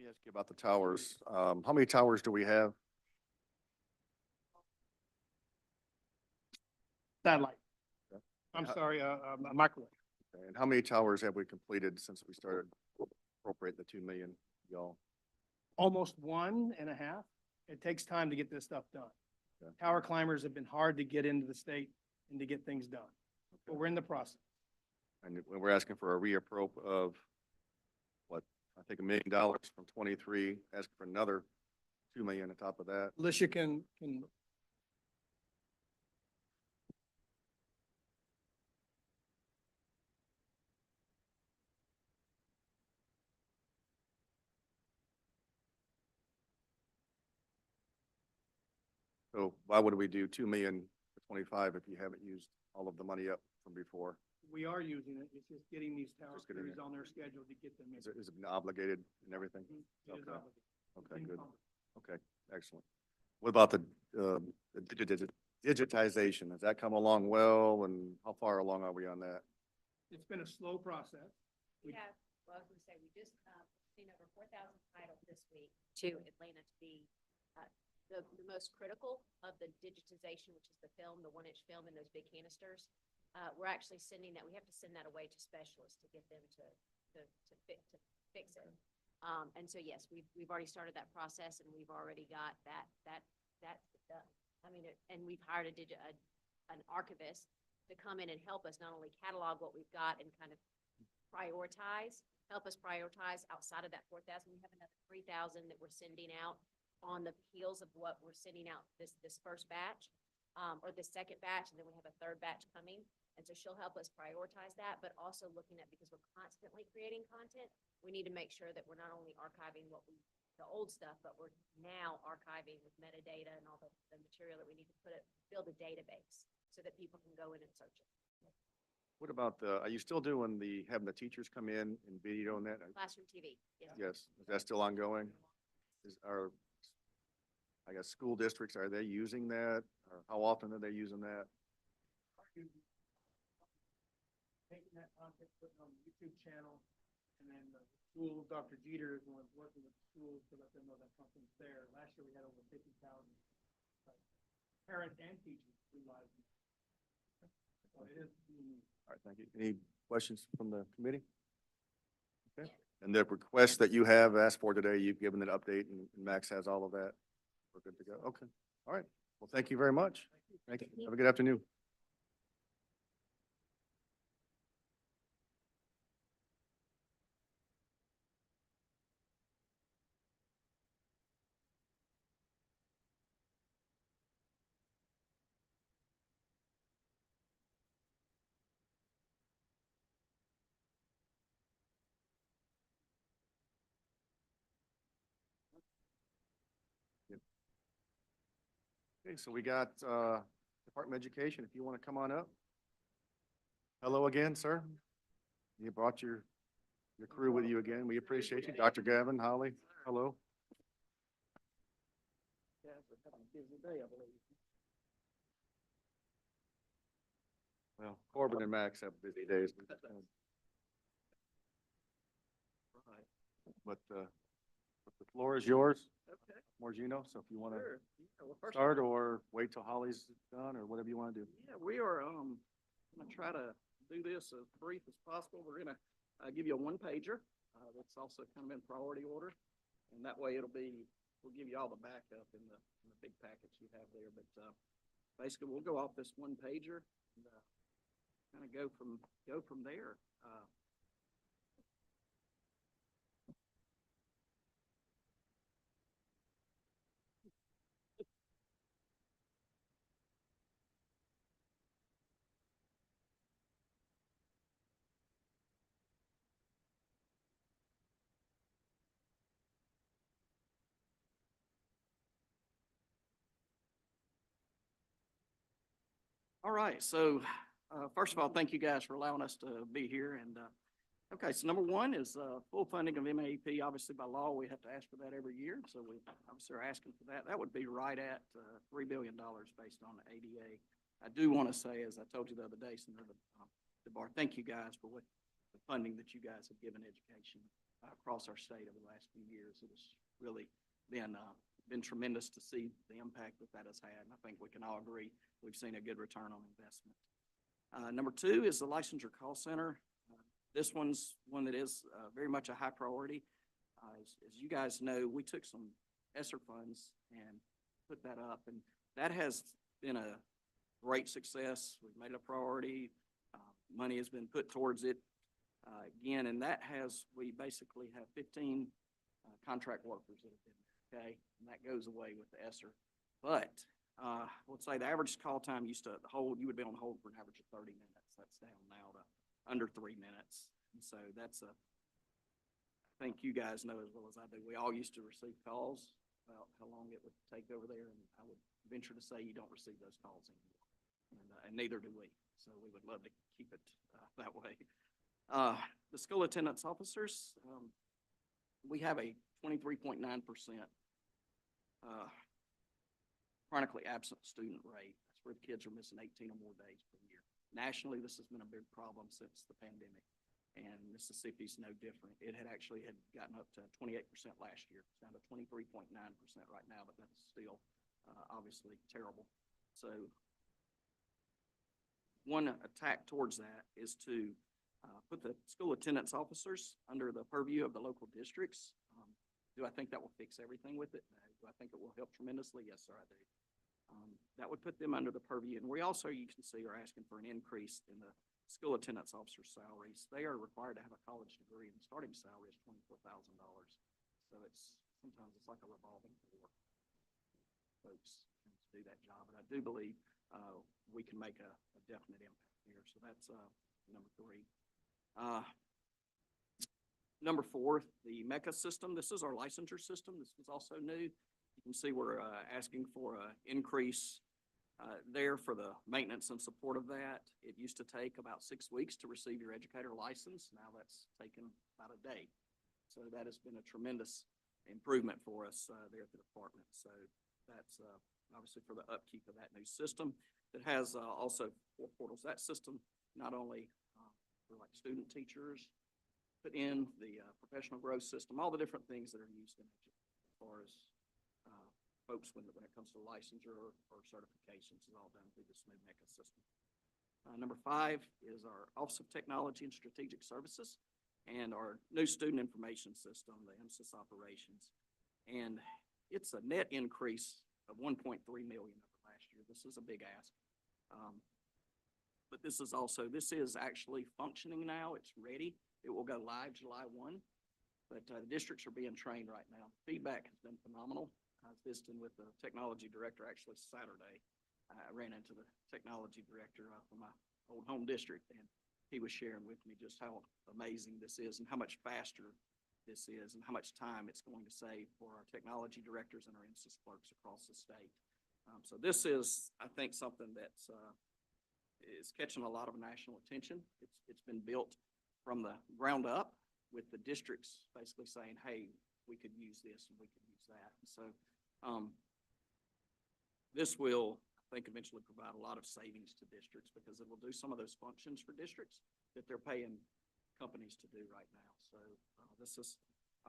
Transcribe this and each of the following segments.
me ask you about the towers. How many towers do we have? Satellite. Okay. I'm How- sorry, a microwave. Okay, and how many towers have we completed since we started appropriating the 2 million, y'all? Almost 1.5. It takes time to get this stuff done. Okay. Tower climbers have been hard to get into the state and to get things done, but we're in the process. And we're asking for a reapprop of what, I think $1 million from 23, asking for another 2 million on top of that. Alicia can, So why would we do 2 million for 25 if you haven't used all of the money up from before? we are using it. It's just getting these tower Just getting crews it. on their schedule to get them in. Is it been obligated and everything? It is Okay. obligated. Okay, Being good. funded. Okay, excellent. What about the digitization? Has that come along well, and how far along are we on that? It's been a slow process. We have, well, I was gonna say, we just, seen over 4,000 titles this week to Atlanta to be, the most critical of the digitization, which is the film, the 1-inch film in those big canisters. We're actually sending that, we have to send that away to specialists to get them to fix it. And so, yes, we've already started that process, and we've already got that done. I mean, and we've hired an archivist to come in and help us not only catalog what we've got and kind of help us prioritize outside of that 4,000. We have another 3,000 that we're sending out on the heels of what we're sending out this first batch, or the second batch, and then we have a third batch coming. And so she'll help us prioritize that, but also looking at, because we're constantly creating content, we need to make sure that we're not only archiving the old stuff, but we're now archiving with metadata and all the material that we need to build a database so that people can go in and search it. What about are you still doing having the teachers come in and video on that? Classroom TV, yes. Yes, is that still ongoing? I guess, school districts, are they using that? Or how often are they using that? Taking that content, putting it on the YouTube channel, and then the school, Dr. Jeter is the one working with the schools to let them know that something's there. Last year, we had over 50,000 parents and teachers utilizing it. So it is being used. All right, thank you. Any questions from the committee? Okay. And the request that you have asked for today, you've given an update, and Max has all of that. We're good to go. Okay. All right. Well, thank you very much. Thank you. Have a good afternoon. Okay, so we got Department of Education, if you want to come on up. Hello again, sir. You brought your crew with you again. We appreciate you. Dr. Gavin, Holly, hello. Yeah, we're having a busy day, I believe. Well, Corbin and Max have busy days. But the floor is yours, Okay, Morgino, so if you want to sure. Yeah, well, first of start all, or wait till Holly's done or whatever you want to do. yeah, we are, gonna try to do this as brief as possible. We're gonna, give you a one pager, that's also kind of in priority order. And that way we'll give you all the backup in the big package you have there. But, basically we'll go off this one pager and, kind of go from there. All right, so first of all, thank you guys for allowing us to be here. And okay, so number one is full funding of MAEP. Obviously, by law, we have to ask for that every year. So we obviously are asking for that. That would be right at $3 billion based on the ADA. I do want to say, as I told you the other day, Senator DeBar, thank you guys for the funding that you guys have given education. across our state over the last few years. It has really been tremendous to see the impact that that has had. And I think we can all agree we've seen a good return on investment. Number two is the licensure call center. This one's one that is very much a high priority. As you guys know, we took some ESSER funds and put that up, and that has been a great success. We've made it a priority. Money has been put towards it again, and we basically have 15 contract workers that have been there, okay? And that goes away with the ESSER. But let's say the average call time used to hold, you would be on hold for an average of 30 minutes. That's down now to under 3 minutes. And so I think you guys know as well as I do, we all used to receive calls about how long it would take over there, and I would venture to say you don't receive those calls anymore, and neither do we. So we would love to keep it that way. The school attendance officers, we have a 23.9% chronically absent student rate. That's where the kids are missing 18 or more days per year. Nationally, this has been a big problem since the pandemic, and Mississippi's no different. It had gotten up to 28% last year. It's down to 23.9% right now, but that's still obviously terrible. So one attack towards that is to put the school attendance officers under the purview of the local districts. Do I think that will fix everything with it? No. Do I think it will help tremendously? Yes, sir, I do. That would put them under the purview. And we also, you can see, are asking for an increase in the school attendance officer salaries. They are required to have a college degree, and the starting salary is $24,000. So sometimes it's like a revolving door. Folks to do that job, and I do believe we can make a definite impact here. So that's number three. Number four, the MECA system. This is our licensure system. This was also new. You can see we're asking for an increase there for the maintenance and support of that. It used to take about 6 weeks to receive your educator license. Now that's taken about a day. So that has been a tremendous improvement for us there at the department. So that's obviously for the upkeep of that new system. It has also 4 portals. That system not only for like student teachers, put in the professional growth system, all the different things that are used in it as far as folks when it comes to licensure or certifications is all done through this new MECA system. Number 5 is our Office of Technology and Strategic Services and our new student information system, the MSIS operations. And it's a net increase of $1.3 million over last year. This is a big ask. But this is actually functioning now. It's ready. It will go live July 1. But the districts are being trained right now. Feedback has been phenomenal. I was visiting with the technology director actually Saturday. I ran into the technology director from my old home district, and he was sharing with me just how amazing this is and how much faster this is and how much time it's going to save for our technology directors and our MSIS clerks across the state. So this is, I think, something that's is catching a lot of national attention. It's been built from the ground up with the districts basically saying, hey, we could use this and we could use that. And so this will, I think, eventually provide a lot of savings to districts because it will do some of those functions for districts that they're paying companies to do right now. So this is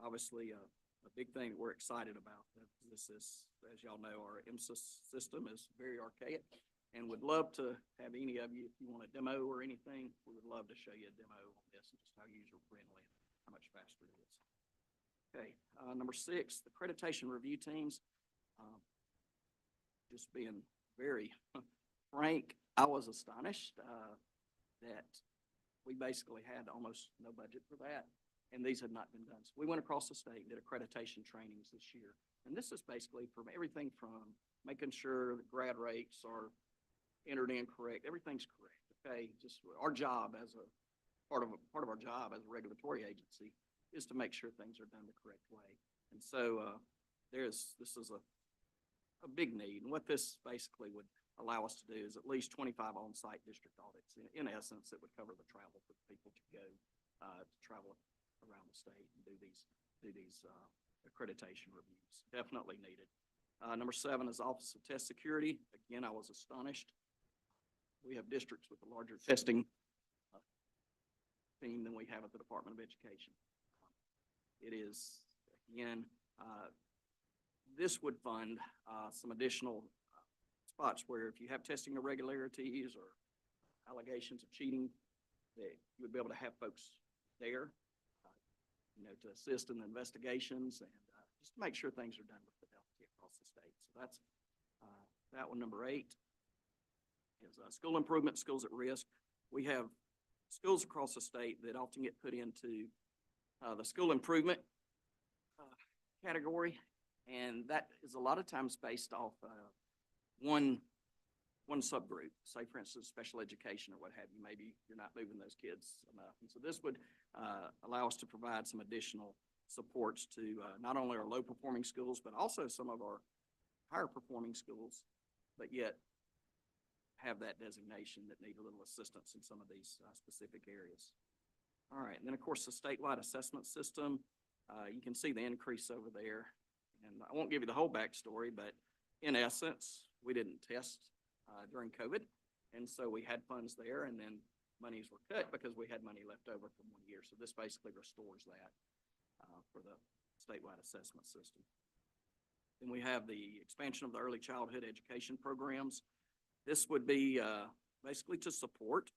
obviously a big thing that we're excited about. This is, as y'all know, our MSIS system is very archaic, and would love to have any of you, if you want a demo or anything, we would love to show you a demo on this and just how user-friendly and how much faster it is. Okay, number 6, the accreditation review teams. Just being very frank, I was astonished that we basically had almost no budget for that, and these had not been done. So we went across the state and did accreditation trainings this year. And this is basically from everything from making sure the grad rates are entered in correct, everything's correct, okay? Just our job as a part of our job as a regulatory agency is to make sure things are done the correct way. And so this is a big need. And what this basically would allow us to do is at least 25 on-site district audits. In essence, it would cover the travel for people to go to travel around the state and do these accreditation reviews. Definitely needed. Number 7 is Office of Test Security. Again, I was astonished. We have districts with a larger testing team than we have at the Department of Education. it is, again, this would fund some additional spots where if you have testing irregularities or allegations of cheating, that you would be able to have folks there, to assist in the investigations and just to make sure things are done with fidelity across the state. So that's that one. Number 8 is school improvement, schools at risk. We have schools across the state that often get put into the school improvement category, and that is a lot of times based off one subgroup. Say, for instance, special education or what have you. Maybe you're not moving those kids enough, and so this would allow us to provide some additional supports to not only our low-performing schools, but also some of our higher-performing schools, but yet have that designation that need a little assistance in some of these specific areas. All right, and then of course the statewide assessment system. You can see the increase over there, and I won't give you the whole backstory, but in essence, we didn't test during COVID, and so we had funds there, and then monies were cut because we had money left over from one year. So this basically restores that for the statewide assessment system. Then we have the expansion of the early childhood education programs. This would be basically to support,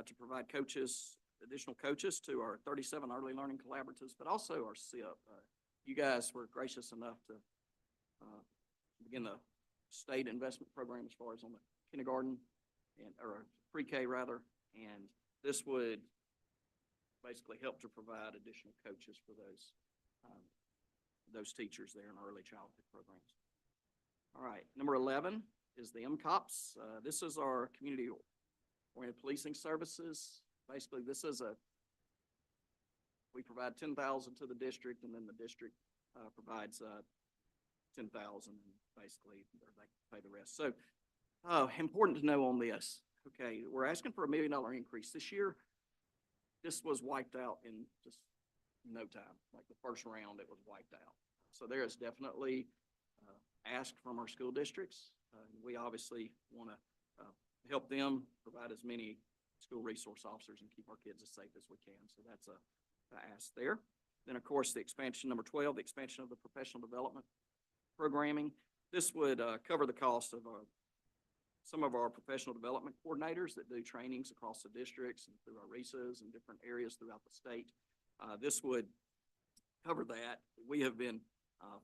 to provide coaches, additional coaches to our 37 early learning collaboratives, but also our SIP. You guys were gracious enough to begin the state investment program as far as on the kindergarten or pre-K rather, and this would basically help to provide additional coaches for those teachers there in early childhood programs. All right, number 11 is the MCOPS. This is our community-oriented policing services. Basically, we provide $10,000 to the district, and then the district provides $10,000, and basically they pay the rest. So, important to know on this. Okay, we're asking for $1 million increase this year. This was wiped out in just no time. Like the first round, it was wiped out. So there is definitely ask from our school districts. We obviously want to help them provide as many school resource officers and keep our kids as safe as we can. So that's a ask there. Then, of course, the expansion, number 12, the expansion of the professional development programming. This would cover the cost of some of our professional development coordinators that do trainings across the districts and through our RESAs and different areas throughout the state. This would cover that. We have been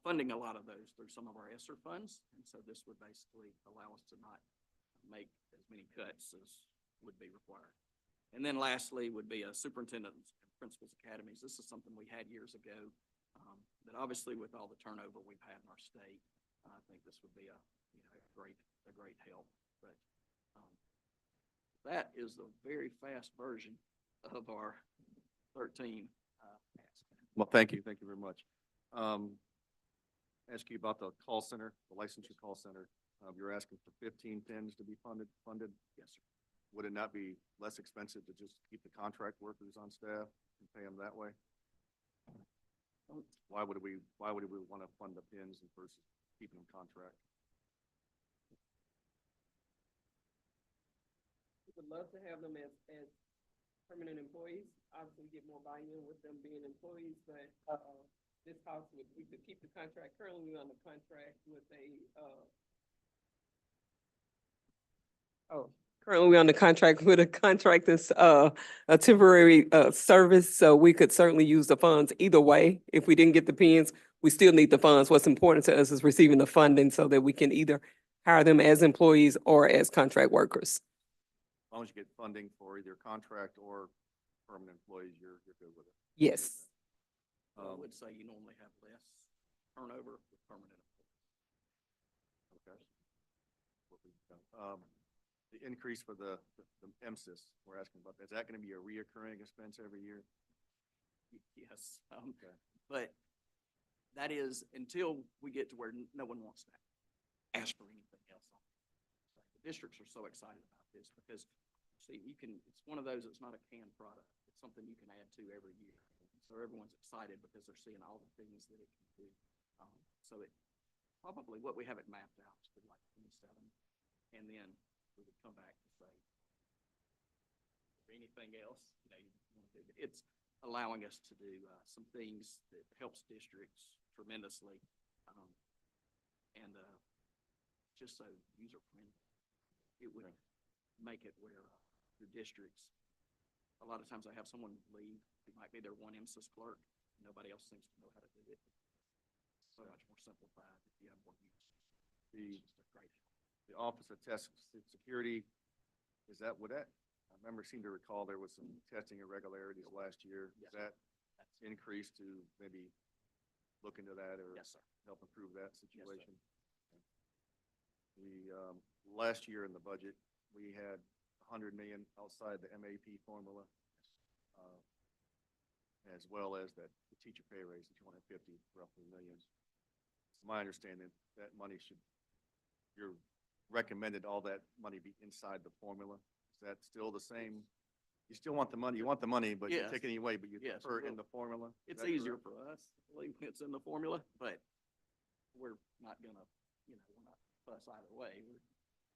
funding a lot of those through some of our ESSER funds, and so this would basically allow us to not make as many cuts as would be required. And then lastly would be a superintendent's and principals academies. This is something we had years ago, but obviously with all the turnover we've had in our state, I think this would be a great help. But that is the very fast version of our 13 asks. Well, thank you. Thank you very much. Ask you about the call center, the licensure call center. You're asking for 15 pins to be funded? Yes, sir. Would it not be less expensive to just keep the contract workers on staff and pay them that way? Why would we want to fund the pins versus keeping them contract? We would love to have them as permanent employees. Obviously, get more buy-in with them being employees, but this house we could keep the contract. Currently, we're on the contract with currently we're on the contract with a contract that's a temporary service, so we could certainly use the funds either way. If we didn't get the pins, we still need the funds. What's important to us is receiving the funding so that we can either hire them as employees or as contract workers. As long as you get funding for either contract or permanent employees, you're good with it. Yes. I would say you normally have less turnover with permanent employees. Okay. The increase for the MSIS, we're asking about, is that going to be a reoccurring expense every year? Yes. Okay. But that is until we get to where no one wants to ask for anything else on it. The districts are so excited about this because, see, it's one of those, it's not a canned product. It's something you can add to every year. So everyone's excited because they're seeing all the things that it can do. So it probably, what we have it mapped out to like 27, and then we would come back and say, anything else, you want to do. allowing us to do, some things that helps districts tremendously. Um, and, just so user-friendly, it would make it where your districts, a lot of times I have someone leave, it might be their one MSIS clerk, nobody else seems to know how to do it. So much more simplified if you have more use. The, It's just a great help. the Office of Test Security, is that, I remember, seem to recall there was some testing irregularities last year. Is Yes, that That's- increased to maybe look into that or Yes, sir. help improve that situation? Last year in the budget, we had 100 million outside the MAP formula, as well as the teacher pay raise of 250, roughly millions. It's my understanding that money you're recommended all that money be inside the formula. Is that still the same? You still want the money, but you Yes. take it away, but you Yes, prefer we it in will. the formula? Is It's that easier correct? for us, I believe, when it's in the formula, but we're not gonna, we're not fuss either way. We're,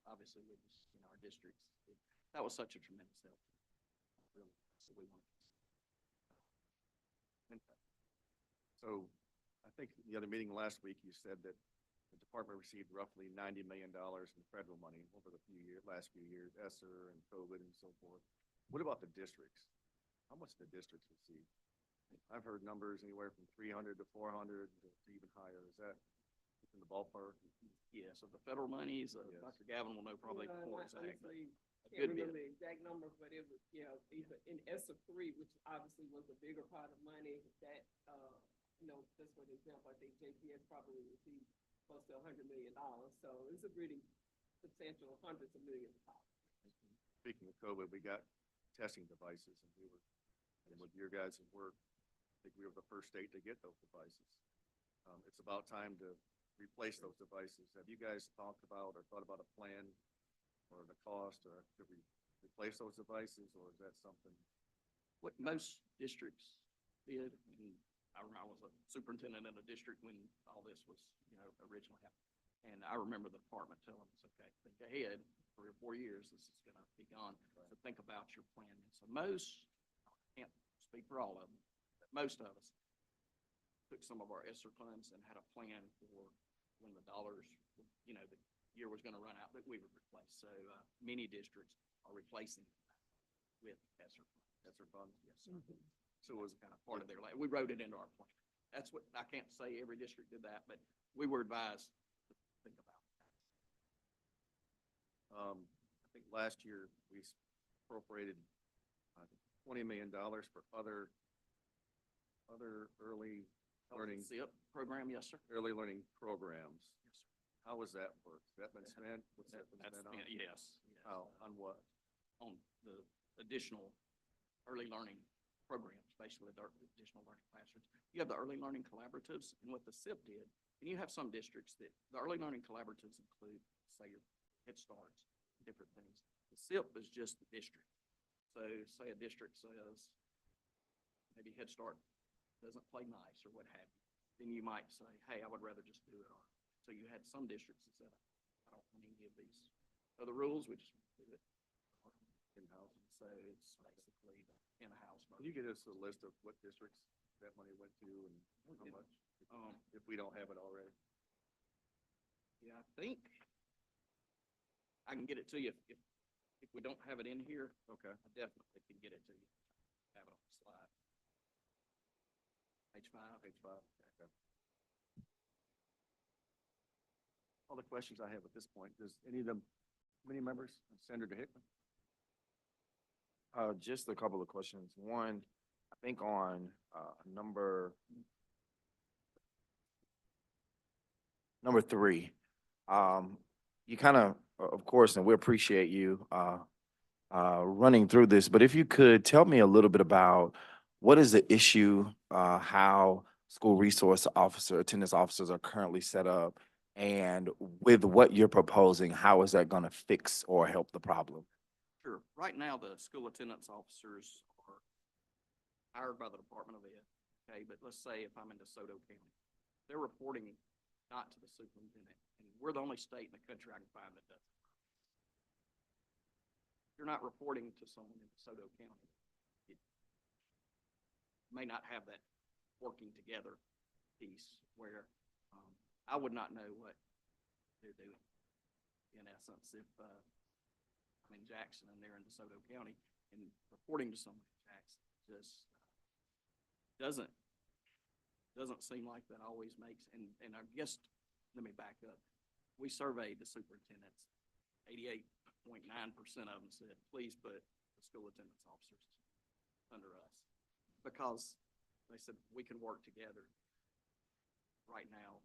obviously, we're just, our districts, that was such a tremendous help. Really, so we want. So I think the other meeting last week, you said that the department received roughly $90 million in federal money over the last few years, ESSER and COVID and so forth. What about the districts? How much did the districts receive? I've heard numbers anywhere from 300 to 400 to even higher. Is that in the ballpark? Yeah, so the federal monies, Yes. Dr. Gavin will know probably Well, more I exact, but honestly a can't good bit. remember the exact number, but it was, either in ESSER three, which obviously was a bigger pot of money, that, just for example, I think JPS probably received close to $100 million. So it's a pretty substantial hundreds of millions of dollars. Speaking of COVID, we got testing devices and with your guys' work, I think we were the first state to get those devices. It's about time to replace those devices. Have you guys talked about or thought about a plan or the cost or to replace those devices, or is that something? What most districts did, and I remember I was a superintendent in a district when all this was, originally happened. And I remember the department telling us, okay, think ahead, 3 or 4 years, this is gonna be gone. So think about your plan. So most, I can't speak for all of them, but most of us took some of our ESSER funds and had a plan for when the dollars, the year was gonna run out, that we would replace. So, many districts are replacing with ESSER funds. ESSER funds? Yes, sir. So it was Kind of part of their, we wrote it into our plan. That's what, I can't say every district did that, but we were advised to think about that. I think last year we appropriated $20 million for other early learning, SIP program, yes, sir. early learning programs. Yes, sir. How was that work? Has that been spent? What's that been That's, spent on? yes. How, on what? On the additional early learning programs, basically the additional learning classrooms. You have the early learning collaboratives, and what the SIP did, and you have some districts that, the early learning collaboratives include, say, your Head Starts, different things. The SIP is just the district. So say a district says, maybe Head Start doesn't play nice or what have you, then you might say, hey, I would rather just do it. So you had some districts that said, I don't want any of these other rules, we just do it in-house. So it's basically the in-house. Can you get us a list of what districts that money went to and how Yeah. much? Um, If we don't have it already. Yeah, I think I can get it to you if we don't have it in here. Okay. I definitely can get it to you. Have it on the slide. Page 5. Page 5. Okay. All the questions I have at this point. Does any of them, committee members, Senator Hickman? Just a couple of questions. One, I think on, number 3, you kind of course, and we appreciate you, running through this, but if you could tell me a little bit about what is the issue, how school resource officer, attendance officers are currently set up, and with what you're proposing, how is that going to fix or help the problem? Sure. Right now, the school attendance officers are hired by the Department of Ed, okay? But let's say if I'm in DeSoto County, they're reporting not to the superintendent, and we're the only state in the country I can find that does it. You're not reporting to someone in DeSoto County. may not have that working together piece where, I would not know what they're doing. In essence, if, I'm in Jackson and they're in DeSoto County and reporting to someone in Jackson just doesn't seem like that always makes, and I guess, let me back up. We surveyed the superintendents. 88.9% of them said, please put the school attendance officers under us. Because they said, we can work together. Right now,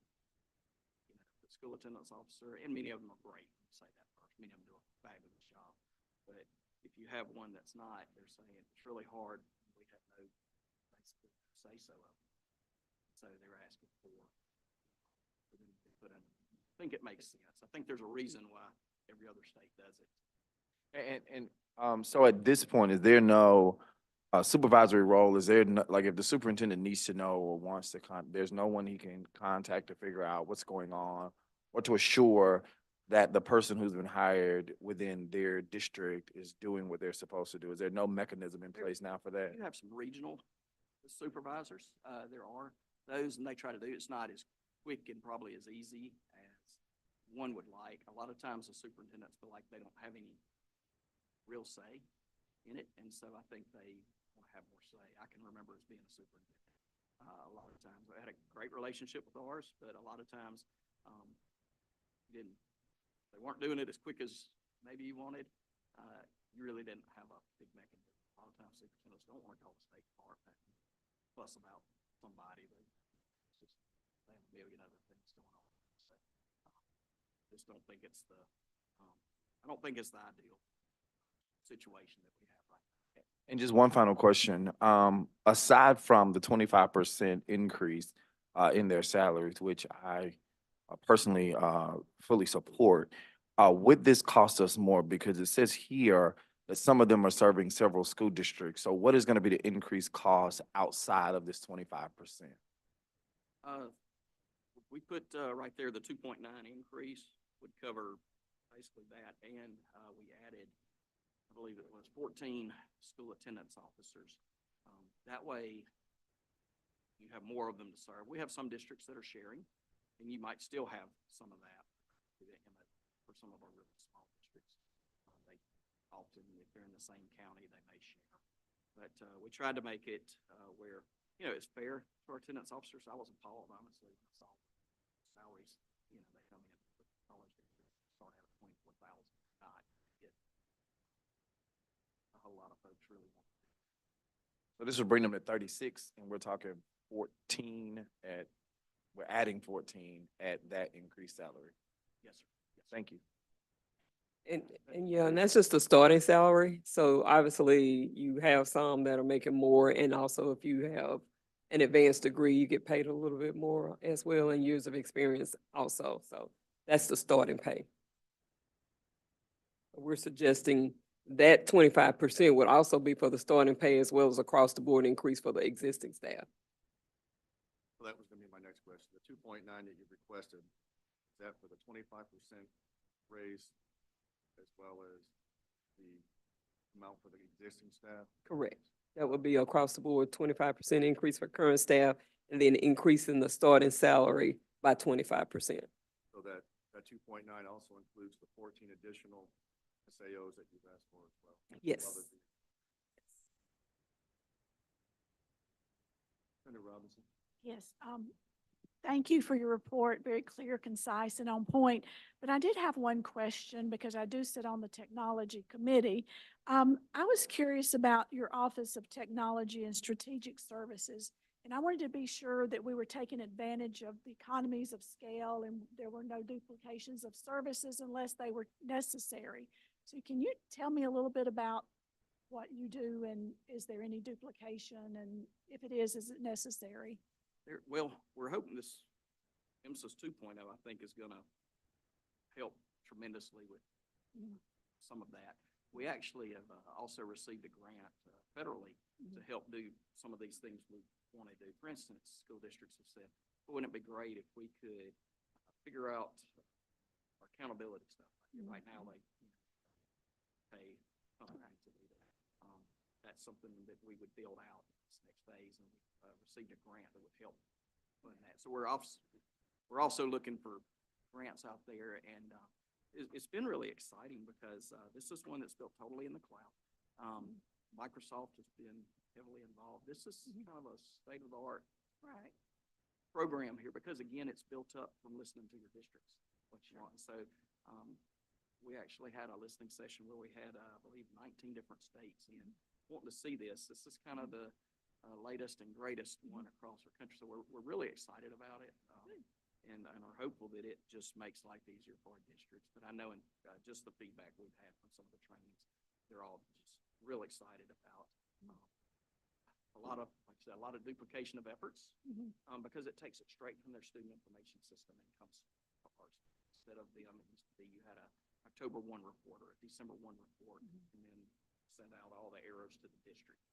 you know, the school attendance officer, and many of them are great, let me say that first. Many of them do a fabulous job. But if you have one that's not, they're saying it's really hard. We have no basically say so of them. So they're asking for them to put in. I think it makes sense. I think there's a reason why every other state does it. So at this point, is there no supervisory role? Is there like if the superintendent needs to know or wants to there's no one he can contact to figure out what's going on or to assure that the person who's been hired within their district is doing what they're supposed to do? Is there no mechanism in place now for that? You have some regional supervisors. There are those, and they try to do, it's not as quick and probably as easy as one would like. A lot of times the superintendents feel like they don't have any real say in it, and so I think they want to have more say. I can remember as being a superintendent. A lot of times, I had a great relationship with ours, but a lot of times, they weren't doing it as quick as maybe you wanted. You really didn't have a big mechanism. A lot of times, superintendents don't want to call the State Department and fuss about somebody. They have a million other things going on. So, just don't think it's I don't think it's the ideal situation that we have right now. And just one final question. Aside from the 25% increase in their salaries, which I personally fully support, would this cost us more? Because it says here that some of them are serving several school districts. So what is going to be the increased cost outside of this 25%? We put right there the 2.9 increase would cover basically that, and we added, I believe it was 14 school attendance officers. That way, you have more of them to serve. We have some districts that are sharing, and you might still have some of that for some of our really small districts. They often, if they're in the same county, they may share. But we tried to make it where, you know, it's fair to our attendance officers. I was appalled, honestly, when I saw salaries. You know, they come in with college degrees, start out at 24,000, not get a whole lot of folks really want to do. So this would bring them to 36, and we're talking 14 we're adding 14 at that increased salary. Yes, sir. Yes, sir. Thank you. And yeah, and that's just the starting salary. So obviously you have some that are making more, and also if you have an advanced degree, you get paid a little bit more as well, and years of experience also. So that's the starting pay. We're suggesting that 25% would also be for the starting pay as well as across the board increase for the existing staff. Well, that was gonna be my next question. The 2.9 that you requested, is that for the 25% raise as well as the amount for the existing staff? Correct. That would be across the board, 25% increase for current staff, and then increasing the starting salary by 25%. So that 2.9 also includes the 14 additional SAOs that you've asked for as well? Yes. Senator Robinson. Yes, thank you for your report, very clear, concise, and on point. But I did have one question because I do sit on the technology committee. I was curious about your Office of Technology and Strategic Services, and I wanted to be sure that we were taking advantage of the economies of scale and there were no duplications of services unless they were necessary. So can you tell me a little bit about what you do, and is there any duplication, and if it is it necessary? Well, we're hoping this MSIS 2.0, I think, is going to help tremendously with some of that. We actually have also received a grant federally to help do some of these things we want to do. For instance, school districts have said, well, wouldn't it be great if we could figure out our accountability stuff? Right now, they pay something to do that. That's something that we would build out. next phase, and we received a grant that would help fund that. So we're also looking for grants out there, and it's been really exciting because this is one that's built totally in the cloud. Microsoft has been heavily involved. This is kind of a state-of-the-art Right. program here because, again, it's built up from listening to your districts, what you want. So we actually had a listening session where we had, I believe, 19 different states in wanting to see this. This is kind of the latest and greatest one across our country. So we're really excited about it, and are hopeful that it just makes life easier for our districts. But I know in just the feedback we've had from some of the trainings, they're all just real excited about a lot of, like I said, a lot of duplication of efforts because it takes it straight from their student information system and comes to ours. Instead of it used to be you had a October 1 report or a December 1 report, and then send out all the errors to the district.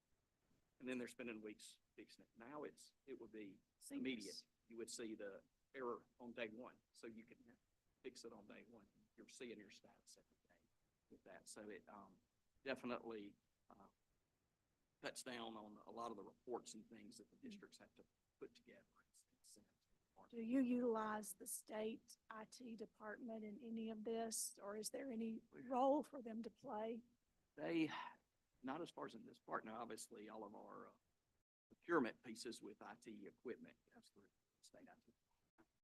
And then they're spending weeks fixing it. Now it would be immediate. You would see the error on day 1, so you can fix it on day 1. You're seeing your status every day with that. So it definitely cuts down on a lot of the reports and things that the districts have to put together. Do you utilize the state IT department in any of this, or is there any role for them to play? They, not as far as in this part. Now, obviously, all of our procurement pieces with IT equipment goes through state IT.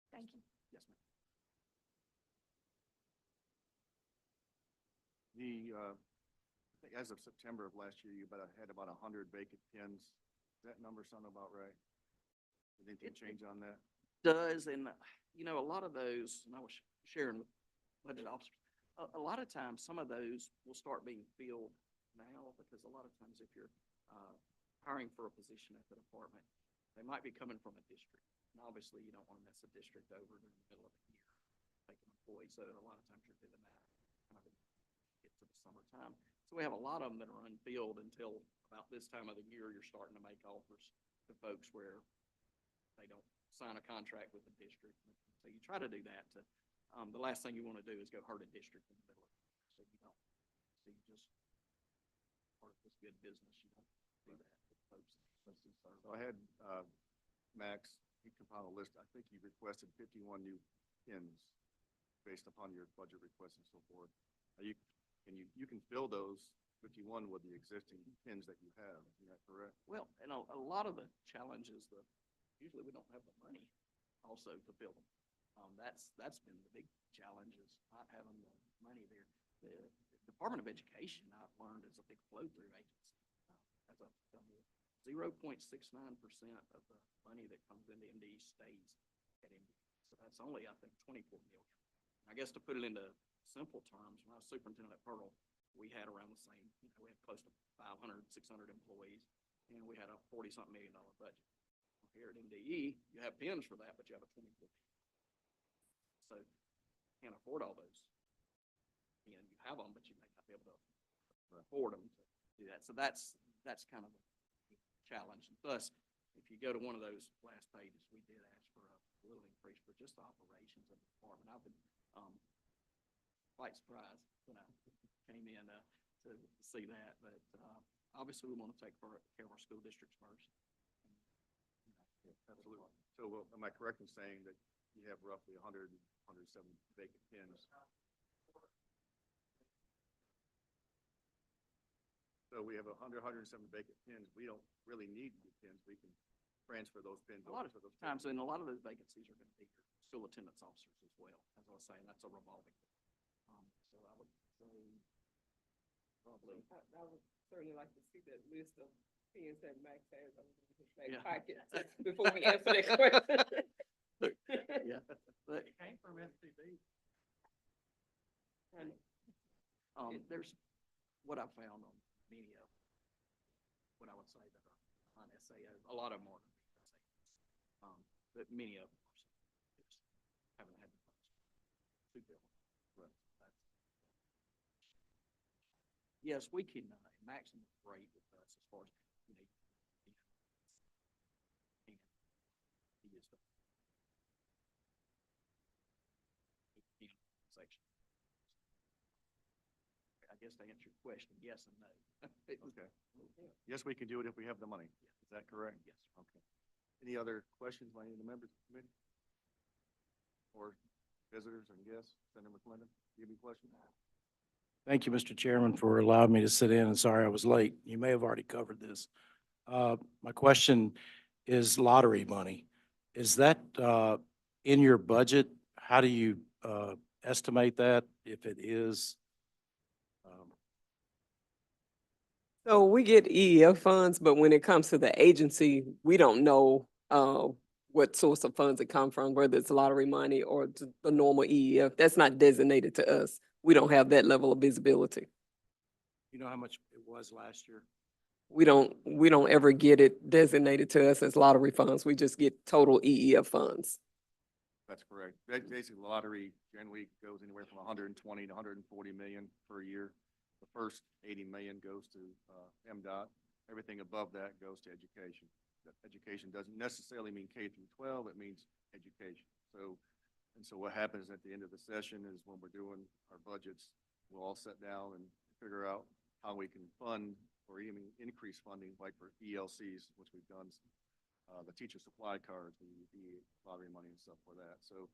Thank you. Yes, ma'am. I think as of September of last year, you had about 100 vacant pins. Does that number sound about right? Did anything change on that? Does, and a lot of those, and I was sharing with budget officers, a lot of times some of those will start being filled now because a lot of times if you're hiring for a position at the department, they might be coming from a district. And obviously you don't want to mess a district over during the middle of the year, taking employees. So a lot of times you're doing that kind of get to the summertime. So we have a lot of them that are unfilled until about this time of the year. You're starting to make offers to folks where they don't sign a contract with the district. So you try to do that to, the last thing you want to do is go hurt a district in the middle of it. So you don't, so you just, part of this good business, you don't do that with folks. So I had Max, he compiled a list. I think you requested 51 new pins based upon your budget requests and so forth. You can fill those 51 with the existing pins that you have. Is that correct? Well, and a lot of the challenges, usually we don't have the money also to fill them. That's been the big challenge is not having the money there. The Department of Education, I've learned, is a big flow-through agency. As I've done with 0.69% of the money that comes into MDE stays at MDE. So that's only, I think, 24 million. I guess to put it into simple terms, when I was superintendent at Pearl, we had around the same, we had close to 500, 600 employees, and we had a $40-something million budget. Here at MDE, you have pins for that, but you have a 24. So can't afford all those. You have them, but you may not be able to afford them to do that. So that's kind of a challenge. And thus, if you go to one of those last pages, we did ask for a little increase for just the operations of the department. I've been quite surprised when I came in to see that, but obviously we want to take care of our school districts first. Absolutely. So am I correct in saying that you have roughly 100, 107 vacant pins? So we have 100, 107 vacant pins. We don't really need new pins. We can transfer those pins A lot over of to those times, and a lot of those vacancies are going to be your school attendance officers as well. As I was saying, that's a revolving. So I would say probably. I would certainly like to see that list of pins that Max has on his back Yeah. pocket before we answer that question. Yeah, but It came from STB. And there's what I found on many of what I would say that are on SAO. A lot of them are SAOs, but many of them are just haven't had the funds to build. Right. Yes, we can. Maximum is great with us as far as he is the section. I guess to answer your question, yes and no. Okay. Yes, we can do it if we have the money. Is that correct? Yes. Okay. Any other questions by any of the members of the committee? Or visitors and guests? Senator McClendon, do you have any questions? Thank you, Mr. Chairman, for allowing me to sit in, and sorry I was late. You may have already covered this. My question is lottery money. Is that in your budget? How do you estimate that, if it is? So we get EEF funds, but when it comes to the agency, we don't know what source of funds it come from, whether it's lottery money or the normal EEF. That's not designated to us. We don't have that level of visibility. You know how much it was last year? We don't ever get it designated to us as lottery funds. We just get total EEF funds. That's correct. Basically, the lottery generally goes anywhere from 120 to 140 million per year. The first 80 million goes to MDOT. Everything above that goes to education. Education doesn't necessarily mean K through 12. It means education. So what happens at the end of the session is when we're doing our budgets, we'll all sit down and figure out how we can fund or even increase funding, like for ELCs, which we've done, the teacher supply cards, the lottery money and stuff for that. So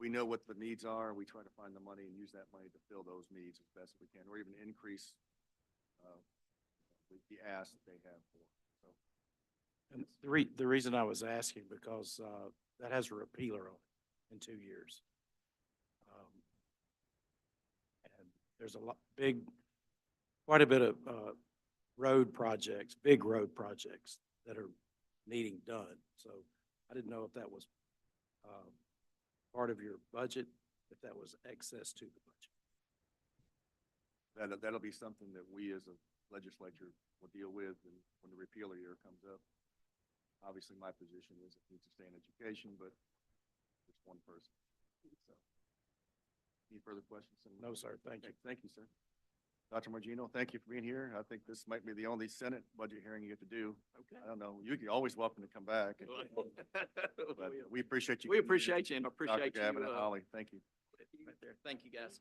we know what the needs are. We try to find the money and use that money to fill those needs as best as we can, or even increase the ask that they have for. So And the reason I was asking, because that has a repealer on it in 2 years. And there's quite a bit of road projects, big road projects that are needing done. So I didn't know if that was part of your budget, if that was excess to the budget. that'll be something that we as a legislature will deal with and when the repealer year comes up. Obviously, my position is it needs to stay in education, but it's one person. So, any further questions? No, sir. Thank you. Thank you, sir. Dr. Margino, thank you for being here. I think this might be the only Senate budget hearing you get to do. Okay. I don't know. You're always welcome to come back. But we appreciate you. We appreciate you and Dr. appreciate you. Gavin and Holly, thank you. Right there. Thank you, guys.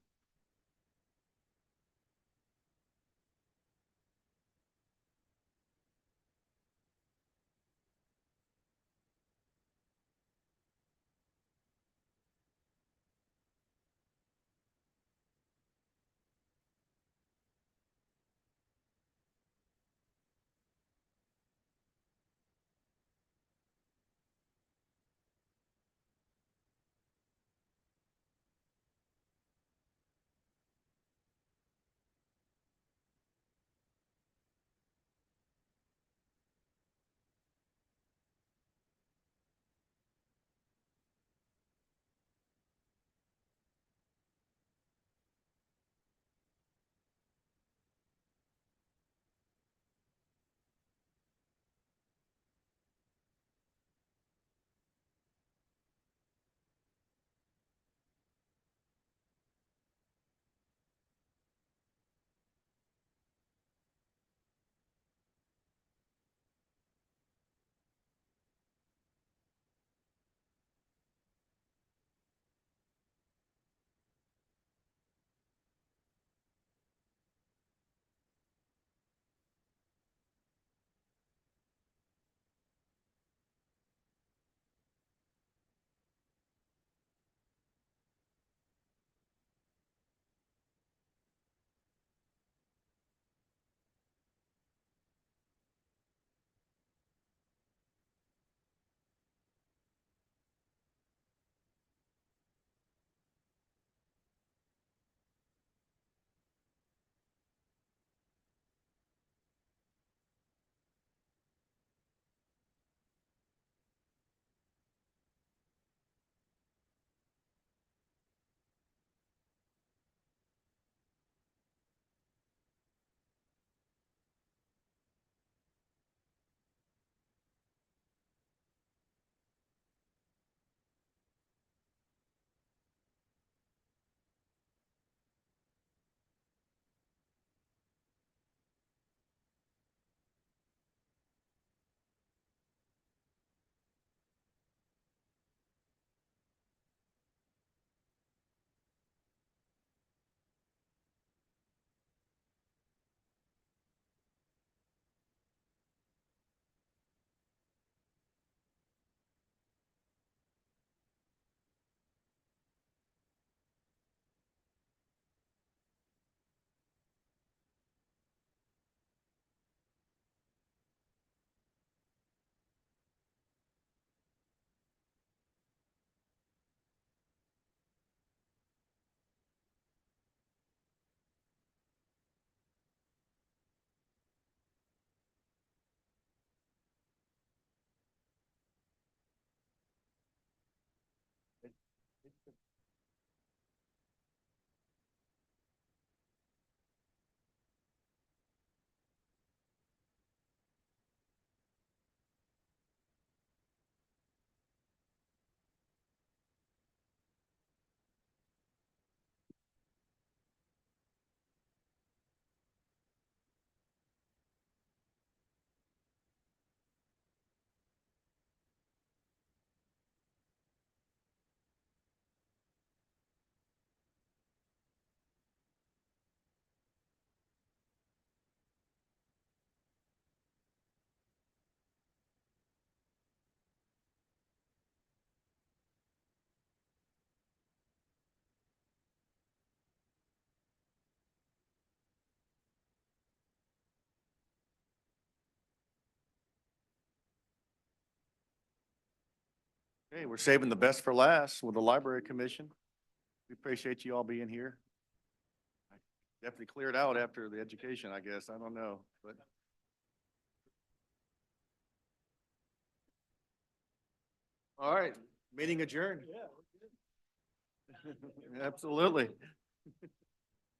Okay, we're saving the best for last with the Library Commission. We appreciate you all being here. I Definitely cleared out after the education, I guess. I don't know, but. All right, meeting adjourned. Absolutely.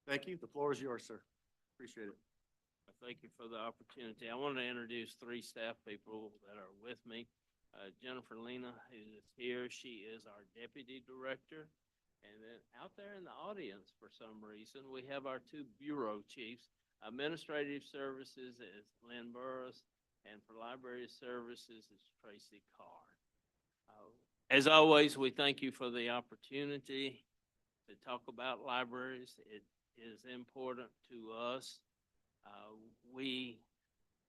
Thank you. The floor is yours, sir. Appreciate it. Thank you for the opportunity. I want to introduce three staff people that are with me. Jennifer Lena, who is here, she is our deputy director. And then out there in the audience, for some reason, we have our two bureau chiefs. Administrative Services is Lynn Burris, and for Library Services is Tracy Carr. As always, we thank you for the opportunity to talk about libraries. It is important to us. We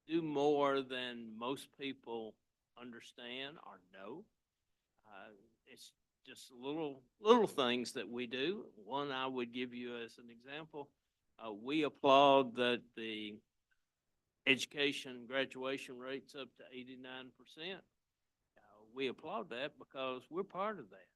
do more than most people understand or know. It's just little things that we do. One I would give you as an example. We applaud that the education graduation rate's up to 89%. We applaud that because we're part of that.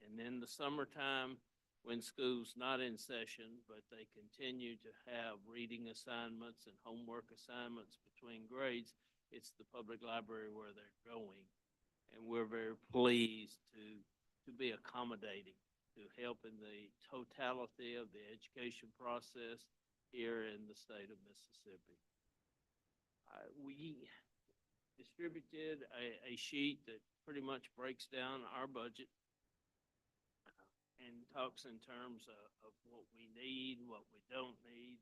And in the summertime, when school's not in session, but they continue to have reading assignments and homework assignments between grades, it's the public library where they're going. And we're very pleased to be accommodating, to help in the totality of the education process here in the state of Mississippi. We distributed a sheet that pretty much breaks down our budget and talks in terms of what we need, what we don't need,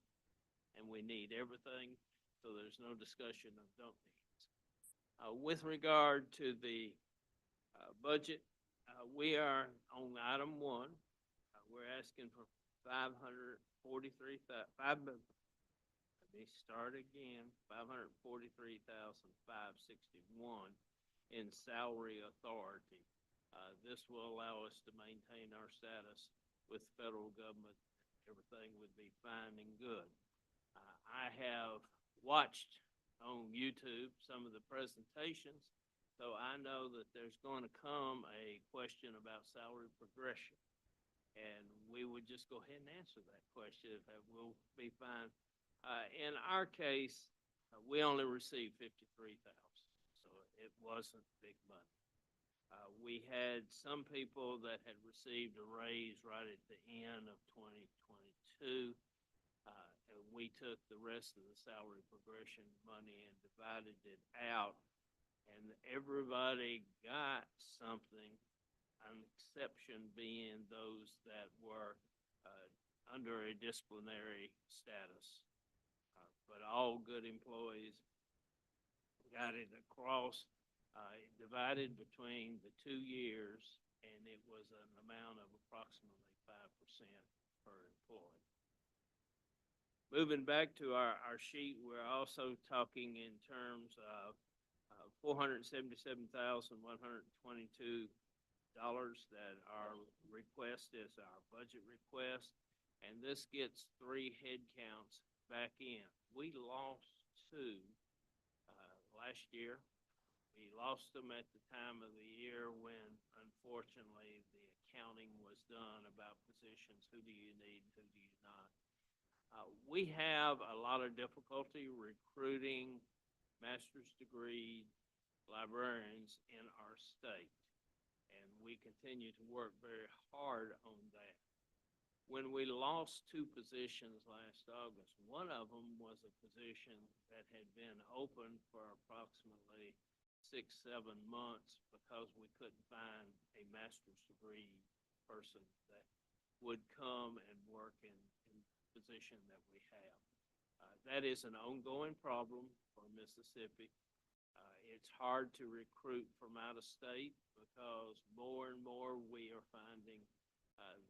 and we need everything, so there's no discussion of don't needs. With regard to the budget, we are on item 1. We're asking for $543,561 in salary authority. This will allow us to maintain our status with the federal government. Everything would be fine and good. I have watched on YouTube some of the presentations, so I know that there's going to come a question about salary progression. And we would just go ahead and answer that question if that will be fine. In our case, we only received $53,000, so it wasn't big money. We had some people that had received a raise right at the end of 2022. And we took the rest of the salary progression money and divided it out, and everybody got something, an exception being those that were under a disciplinary status. But all good employees got it across, divided between the 2 years, and it was an amount of approximately 5% per employee. Moving back to our sheet, we're also talking in terms of $477,122 that our request is our budget request, and this gets 3 head counts back in. We lost 2 last year. We lost them at the time of the year when, unfortunately, the accounting was done about positions. Who do you need, who do you not? We have a lot of difficulty recruiting master's degree librarians in our state, and we continue to work very hard on that. When we lost 2 positions last August, one of them was a position that had been open for approximately 6-7 months because we couldn't find a master's degree person that would come and work in the position that we have. That is an ongoing problem for Mississippi. It's hard to recruit from out of state because more and more we are finding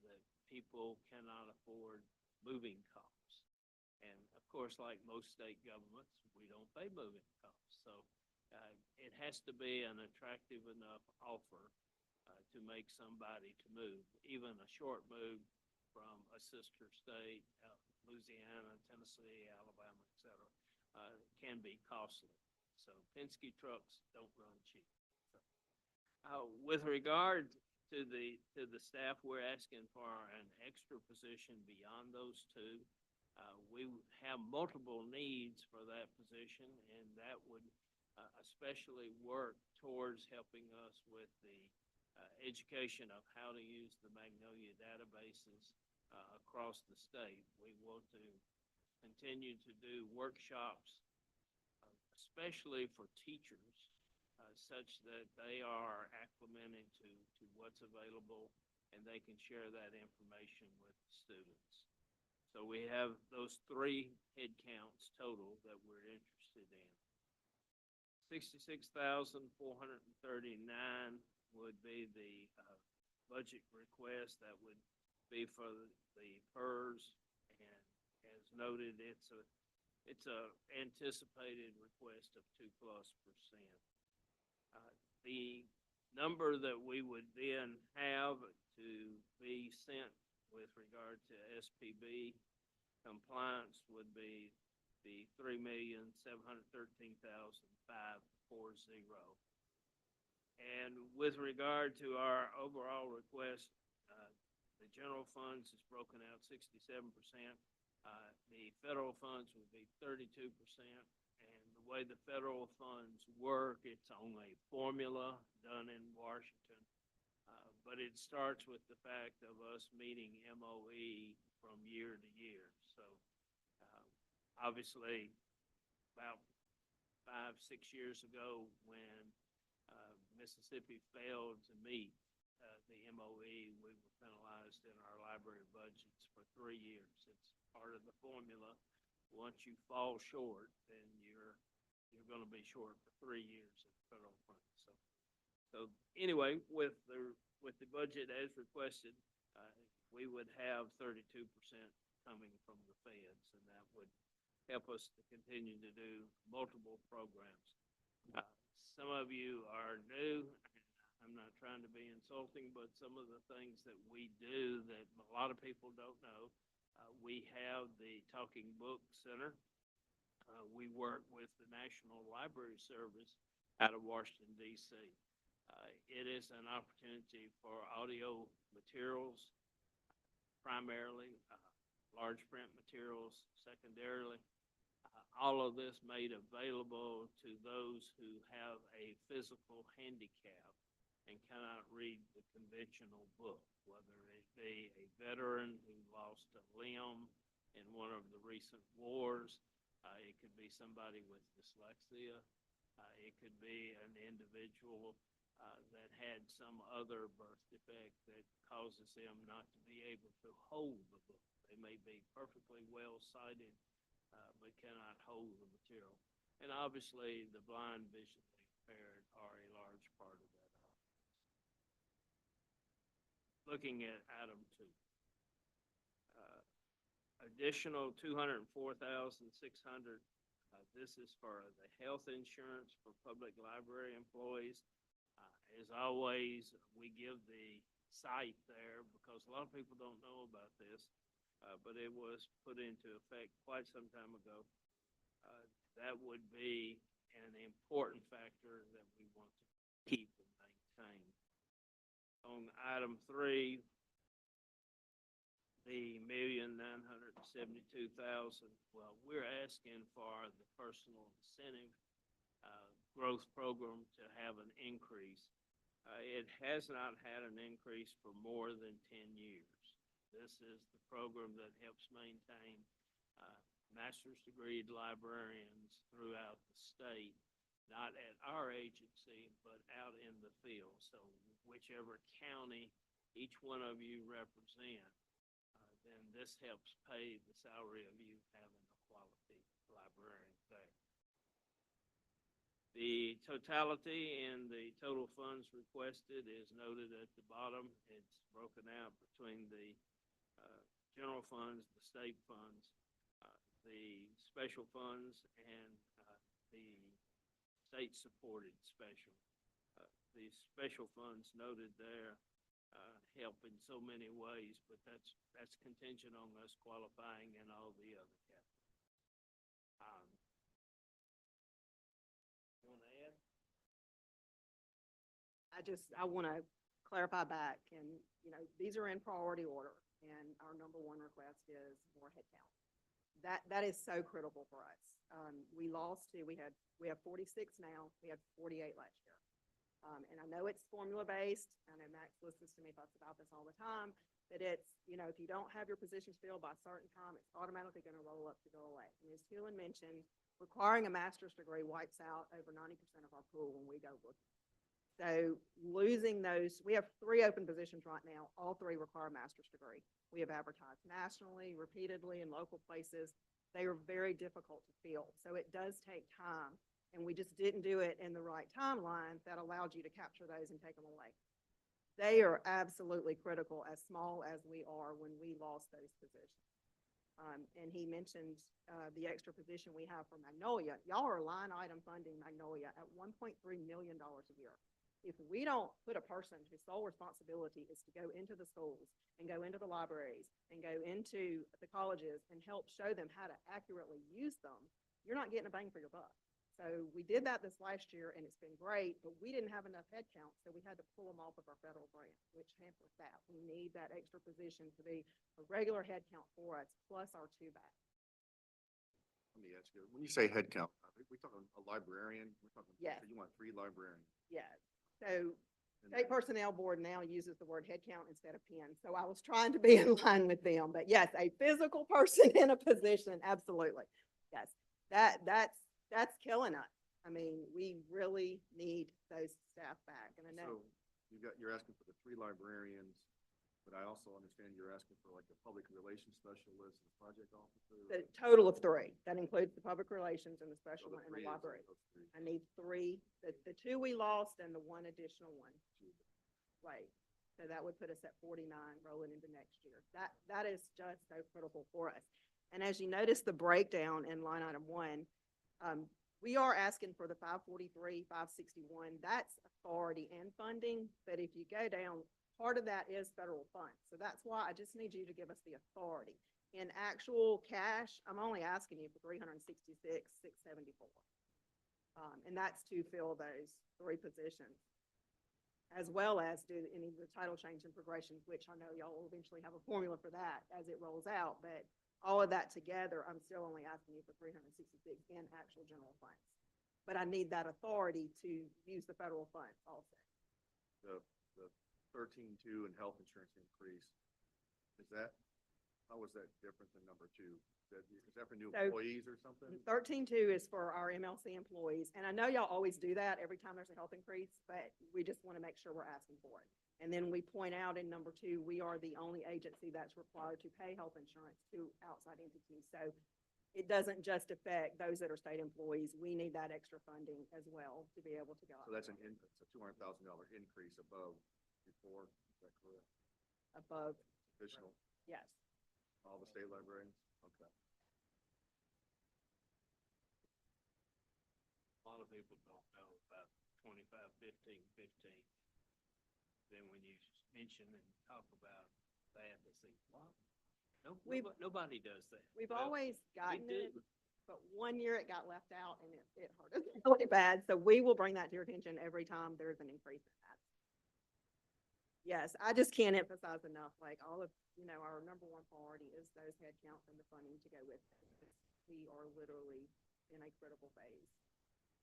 that people cannot afford moving costs. And of course, like most state governments, we don't pay moving costs. So it has to be an attractive enough offer to make somebody to move. Even a short move from a sister state, Louisiana, Tennessee, Alabama, etc., can be costly. So Penske trucks don't run cheap. So With regard to the staff, we're asking for an extra position beyond those two. We have multiple needs for that position, and that would especially work towards helping us with the education of how to use the Magnolia databases across the state. We want to continue to do workshops, especially for teachers, such that they are acclimated to what's available and they can share that information with the students. So we have those 3 head counts total that we're interested in. 66,439 would be the budget request. That would be for the PERS, and as noted, it's a anticipated request of 2+%. The number that we would then have to be sent with regard to SPB compliance would be the $3,713,540. And with regard to our overall request, the general funds is broken out 67%. The federal funds would be 32%. And the way the federal funds work, it's on a formula done in Washington. But it starts with the fact of us meeting MOE from year to year. So obviously, about 5-6 years ago, when Mississippi failed to meet the MOE, we were penalized in our library budgets for 3 years. It's part of the formula. Once you fall short, then you're going to be short for 3 years of federal funds. So anyway, with the budget as requested, we would have 32% coming from the feds, and that would help us to continue to do multiple programs. Some of you are new. I'm not trying to be insulting, but some of the things that we do that a lot of people don't know, we have the Talking Book Center. We work with the National Library Service out of Washington, D.C. It is an opportunity for audio materials, primarily, large print materials, secondarily. All of this made available to those who have a physical handicap and cannot read the conventional book, whether it be a veteran who lost a limb in one of the recent wars. It could be somebody with dyslexia. It could be an individual that had some other birth defect that causes them not to be able to hold the book. They may be perfectly well sighted, but cannot hold the material. And obviously, the blind, visually impaired are a large part of that. Looking at item 2. Additional $204,600. This is for the health insurance for public library employees. As always, we give the site there because a lot of people don't know about this, but it was put into effect quite some time ago. That would be an important factor that we want to keep and maintain. On item 3, the $1,972,000. Well, we're asking for the personal incentive growth program to have an increase. It has not had an increase for more than 10 years. This is the program that helps maintain master's degree librarians throughout the state, not at our agency, but out in the field. So whichever county each one of you represent, then this helps pay the salary of you having a quality librarian there. The totality and the total funds requested is noted at the bottom. It's broken out between the general funds, the state funds, the special funds, and the state-supported special. The special funds noted there help in so many ways, but that's contingent on us qualifying in all the other categories. You want to add? I I want to clarify back and, you know, these are in priority order and our number one request is more headcount. That is so critical for us. We have 46 now, we had 48 last year. And I know it's formula based. I know Max listens to me talks about this all the time, that it's, you know, if you don't have your positions filled by a certain time, it's automatically going to roll up to go away. And as Helen mentioned, requiring a master's degree wipes out over 90% of our pool when we go looking. So losing those, we have 3 open positions right now. All 3 require a master's degree. We have advertised nationally, repeatedly in local places. They are very difficult to fill. So it does take time. And we just didn't do it in the right timeline that allowed you to capture those and take them away. They are absolutely critical, as small as we are, when we lost those positions. And he mentioned the extra position we have for Magnolia. Y'all are line item funding Magnolia at $1.3 million a year. If we don't put a person whose sole responsibility is to go into the schools and go into the libraries and go into the colleges and help show them how to accurately use them, you're not getting a bang for your buck. So we did that this last year and it's been great, but we didn't have enough headcount, so we had to pull them off of our federal grant, which hampers that. We need that extra position to be a regular headcount for us, plus our 2 back. Let me ask you, when you say headcount, we talking a librarian? We're talking, Yes. so you want 3 librarians? Yeah, so And State Personnel Board now uses the word headcount instead of pen, so I was trying to be in line with them, but yes, a physical person in a position, absolutely. Yes, that's killing us. I mean, we really need those staff back, and I know. So you're asking for the 3 librarians, but I also understand you're asking for like a public relations specialist, a project officer. The total of 3, that includes the public relations and the So special the one and the 3 is library. those 3. I need 3, the 2 we lost and the 1 additional one. Right. So that would put us at 49 rolling into next year. That is just so critical for us. And as you notice the breakdown in line item 1, we are asking for the 543, 561. That's authority and funding. But if you go down, part of that is federal funds. So that's why I just need you to give us the authority. In actual cash, I'm only asking you for 366, 674. And that's to fill those 3 positions, as well as do any of the title change and progressions, which I know y'all will eventually have a formula for that as it rolls out. But all of that together, I'm still only asking you for 366 in actual general funds. But I need that authority to use the federal funds also. The 13.2 and health insurance increase, how was that different than number 2? Is that for new So, employees or something? 13.2 is for our MLC employees, and I know y'all always do that every time there's a health increase, but we just want to make sure we're asking for it. And then we point out in number 2, we are the only agency that's required to pay health insurance to outside entities. So it doesn't just affect those that are state employees. We need that extra funding as well to be able to go. So that's it's a $200,000 increase above before, is that correct? Above, Additional, yes. all the state librarians? Okay. A lot of people don't know about 25, 15, 15. Then when you mention and talk about that, they say, what? No, nobody does that. We've Well, always we gotten do. it, but one year it got left out and it hurt us really bad. So we will bring that to your attention every time there's an increase in that. Yes, I just can't emphasize enough, like all of, our number 1 priority is those headcounts and the funding to go with it. We are literally in a critical phase.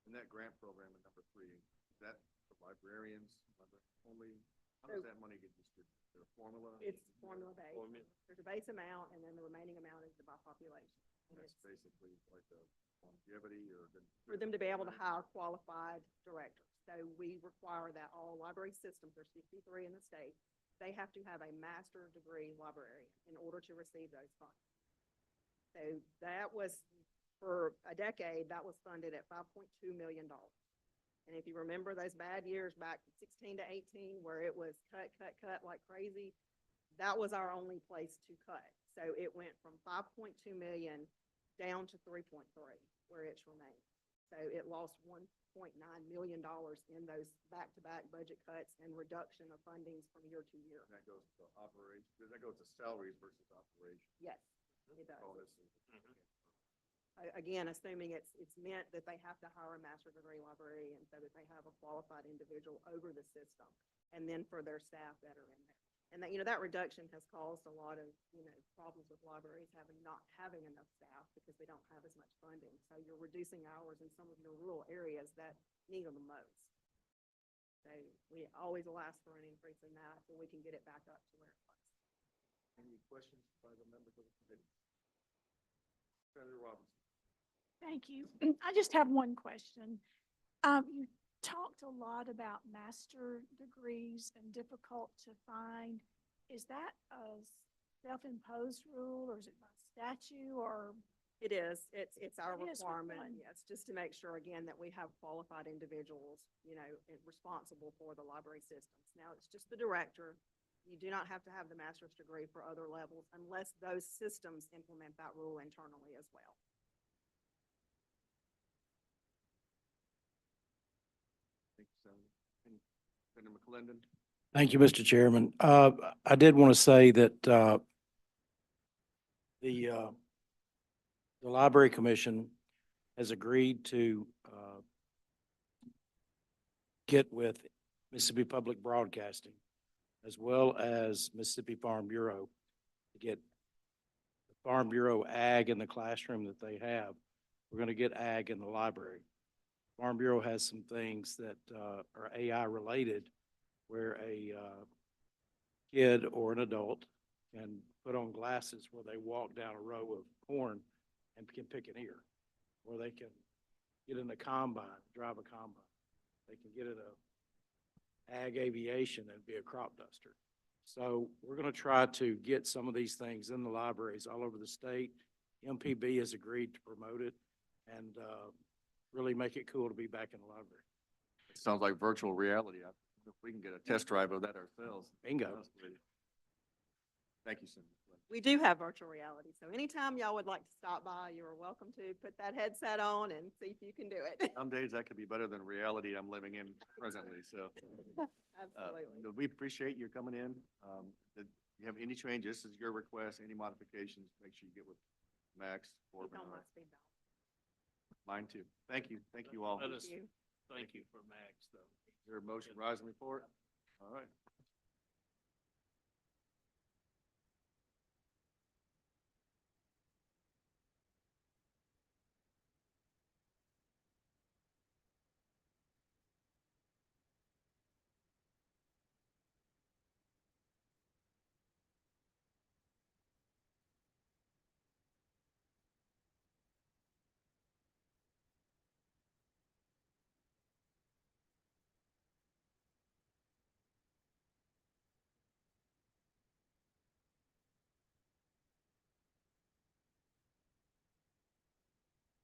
And that grant program in number 3, is that for librarians only? How does that money get distributed? Is there a formula? It's formula based. Formula. There's a base amount and then the remaining amount is by population. And That's it's basically like the longevity or the. for them to be able to hire qualified directors. So we require that all library systems, there's 53 in the state, they have to have a master's degree librarian in order to receive those funds. So that was, for a decade, that was funded at $5.2 million. And if you remember those bad years back from 16 to 18, where it was cut like crazy, that was our only place to cut. So it went from 5.2 million down to 3.3, where it's remained. So it lost $1.9 million in those back-to-back budget cuts and reduction of fundings from year to year. That goes to operations, that goes to salaries versus operations. Yes, it does. Bonuses. Mhm. Again, assuming it's meant that they have to hire a master's degree librarian so that they have a qualified individual over the system, and then for their staff that are in there. And that, that reduction has caused a lot of, problems with libraries not having enough staff because they don't have as much funding. So you're reducing hours in some of your rural areas that need them the most. So we always will ask for an increase in that so we can get it back up to where it was. Any questions by the members of the committee? Senator Robinson. Thank you. I just have one question. You talked a lot about master degrees and difficult to find. Is that a self-imposed rule, or is it by statute, or? It is. It's our It is requirement, required. yes, just to make sure, again, that we have qualified individuals, responsible for the library systems. Now, it's just the director. You do not have to have the master's degree for other levels unless those systems implement that rule internally as well. Thank you, Senator. And Senator McClendon. Thank you, Mr. Chairman. I did want to say that, the Library Commission has agreed to, get with Mississippi Public Broadcasting as well as Mississippi Farm Bureau to get the Farm Bureau ag in the classroom that they have. We're going to get ag in the library. Farm Bureau has some things that, are AI related where a, kid or an adult can put on glasses where they walk down a row of corn and can pick an ear, or they can get in a combine, drive a combine. They can get in a ag aviation and be a crop duster. So we're going to try to get some of these things in the libraries all over the state. MPB has agreed to promote it and really make it cool to be back in the library. It sounds like virtual reality. If we can get a test drive of that ourselves. Bingo. Thank you, Senator McClendon. We do have virtual reality, so anytime y'all would like to stop by, you are welcome to put that headset on and see if you can do it. Some days that could be better than reality I'm living in presently, so. Absolutely. We appreciate you coming in. If you have any changes, this is your request, any modifications, make sure you get with Max or Keep on my speed dial. mine too. Thank you. Thank you all. Let Is us, you. thank you for Max, though. there a motion, rise and report? All right.